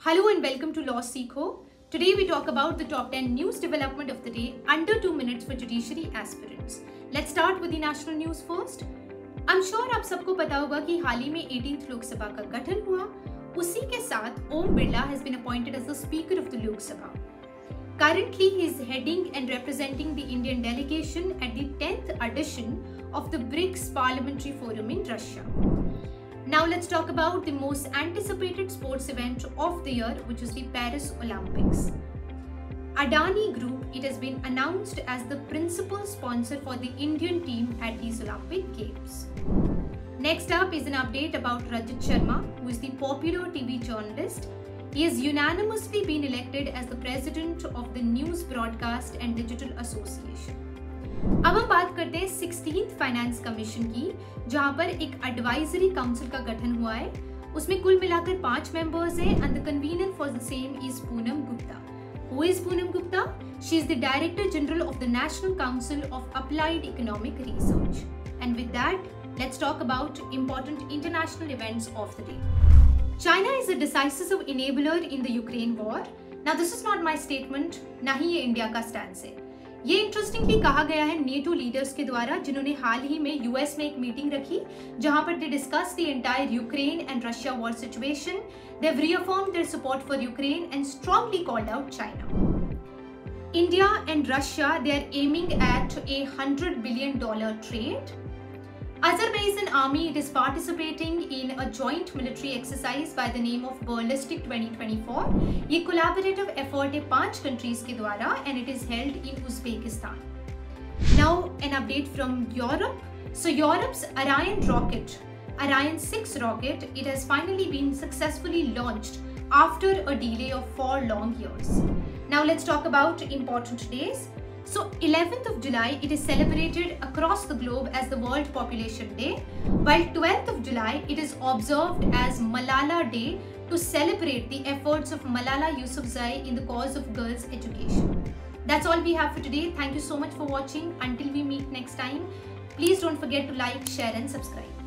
Hello and welcome to Law Seekho. Today we talk about the top 10 news development of the day under 2 minutes for judiciary aspirants. Let's start with the national news first. I'm sure आप सबको पता होगा कि हाल ही में 18th Lok Sabha का गठन हुआ. उसी के साथ Om Birla has been appointed as the Speaker of the Lok Sabha. Currently he is heading and representing the Indian delegation at the 10th edition of the BRICS Parliamentary Forum in Russia. Now let's talk about the most anticipated sports event of the year, which is the Paris Olympics. Adani Group, it has been announced as the principal sponsor for the Indian team at these Olympic Games. Next up is an update about Rajat Sharma, who is the popular TV journalist. He has unanimously been elected as the president of the News Broadcast and Digital Association. अब हम बात करते हैं 16th finance commission की, जहां पर एक advisory council का गठन हुआ है. उसमें कुल मिलाकर 5 मेंबर्स हैं and the convener for the same is Poonam Gupta. Who is Poonam Gupta? She is the Director General of the National Council of Applied Economic Research. And with that, let's talk about important international events of the day. China is a decisive enabler in the Ukraine war. Now this is not my statement, ना ही ये India का stand है. ये interestingly कहा गया है NATO leaders के द्वारा, जिन्होंने हाल ही में यूएस में एक मीटिंग रखी जहां पर they discuss the entire Ukraine and Russia war situation. They have reaffirmed their support for Ukraine and strongly called out China. India and Russia, they are aiming at a $100 billion trade. Azerbaijan army, it is participating in a joint military exercise by the name of Ballistic 2024. ये collaborative effort है 5 countries के द्वारा and it is held in Uzbekistan. Now an update from Europe. So Europe's Ariane rocket, Ariane 6 rocket, it has finally been successfully launched after a delay of 4 long years. Now let's talk about important days. So 11th of July, it is celebrated across the globe as the World Population Day, while 12th of July, it is observed as Malala Day to celebrate the efforts of Malala Yousafzai in the cause of girls' education. That's all we have for today. Thank you so much for watching. Until we meet next time, please don't forget to like, share and subscribe.